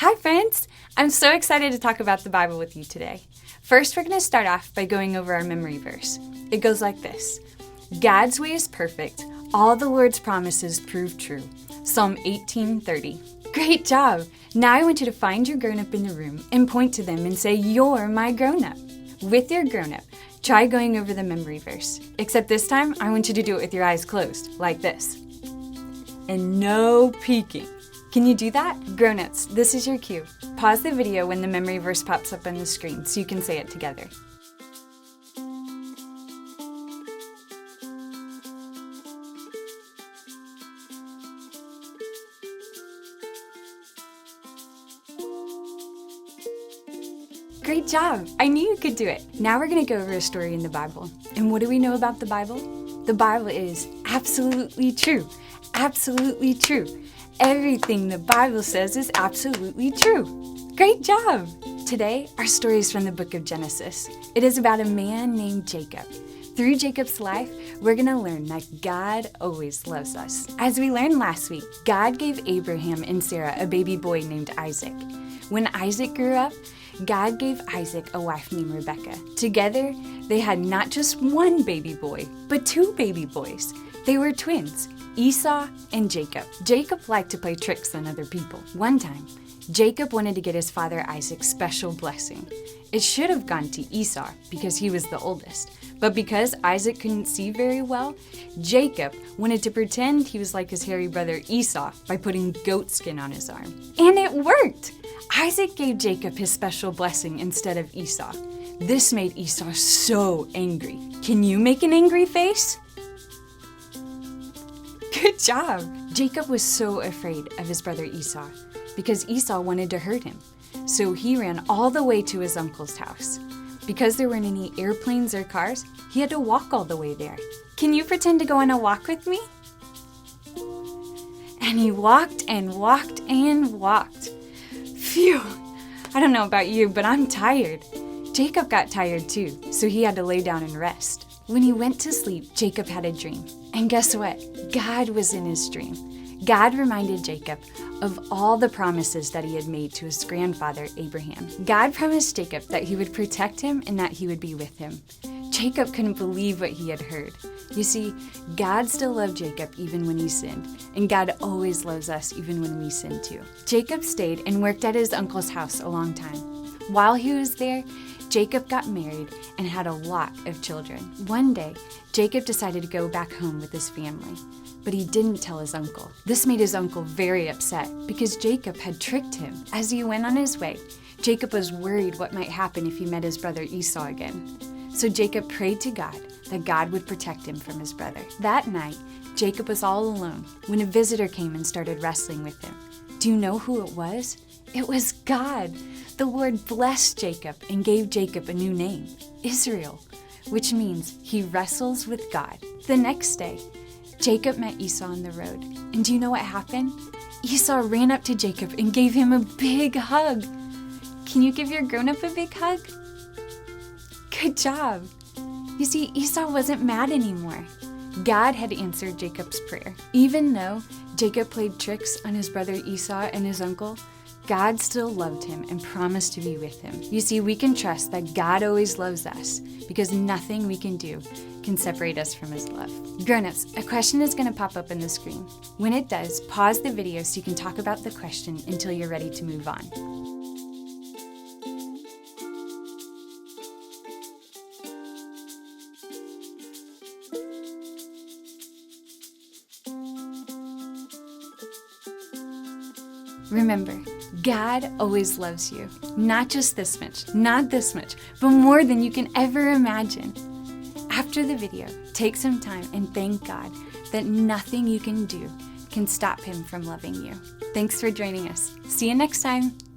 Hi friends! I'm so excited to talk about the Bible with you today. First, we're going to start off by going over our memory verse. It goes like this. God's way is perfect. All the Lord's promises prove true. Psalm 18:30. Great job! Now I want you to find your grown-up in the room and point to them and say, "You're my grown-up." With your grown-up, try going over the memory verse. Except this time, I want you to do it with your eyes closed, like this. And no peeking. Can you do that? Grown-ups, this is your cue. Pause the video when the memory verse pops up on the screen so you can say it together. Great job! I knew you could do it. Now we're going to go over a story in the Bible. And what do we know about the Bible? The Bible is absolutely true. Absolutely true. Everything the Bible says is absolutely true. Great job! Today, our story is from the book of Genesis. It is about a man named Jacob. Through Jacob's life, we're going to learn that God always loves us. As we learned last week, God gave Abraham and Sarah a baby boy named Isaac. When Isaac grew up, God gave Isaac a wife named Rebekah. Together, they had not just one baby boy, but two baby boys. They were twins, Esau and Jacob. Jacob liked to play tricks on other people. One time, Jacob wanted to get his father Isaac's special blessing. It should have gone to Esau because he was the oldest. But because Isaac couldn't see very well, Jacob wanted to pretend he was like his hairy brother Esau by putting goat skin on his arm. And it worked! Isaac gave Jacob his special blessing instead of Esau. This made Esau so angry. Can you make an angry face? Good job! Jacob was so afraid of his brother Esau because Esau wanted to hurt him. So he ran all the way to his uncle's house. Because there weren't any airplanes or cars, he had to walk all the way there. Can you pretend to go on a walk with me? And he walked and walked and walked. Phew! I don't know about you, but I'm tired. Jacob got tired too, so he had to lay down and rest. When he went to sleep, Jacob had a dream. And guess what? God was in his dream. God reminded Jacob of all the promises that he had made to his grandfather Abraham. God promised Jacob that he would protect him and that he would be with him. Jacob couldn't believe what he had heard. You see, God still loved Jacob even when he sinned, and God always loves us even when we sin too. Jacob stayed and worked at his uncle's house a long time. While he was there, Jacob got married and had a lot of children. One day, Jacob decided to go back home with his family, but he didn't tell his uncle. This made his uncle very upset because Jacob had tricked him. As he went on his way, Jacob was worried what might happen if he met his brother Esau again. So Jacob prayed to God that God would protect him from his brother. That night, Jacob was all alone when a visitor came and started wrestling with him. Do you know who it was? It was God. The Lord blessed Jacob and gave Jacob a new name, Israel, which means he wrestles with God. The next day, Jacob met Esau on the road. And do you know what happened? Esau ran up to Jacob and gave him a big hug. Can you give your grown-up a big hug? Good job. You see, Esau wasn't mad anymore. God had answered Jacob's prayer. Even though Jacob played tricks on his brother Esau and his uncle, God still loved him and promised to be with him. You see, we can trust that God always loves us because nothing we can do can separate us from his love. Grown-ups, a question is going to pop up on the screen. When it does, pause the video so you can talk about the question until you're ready to move on. Remember, God always loves you. Not just this much, not this much, but more than you can ever imagine. After the video, take some time and thank God that nothing you can do can stop him from loving you. Thanks for joining us. See you next time.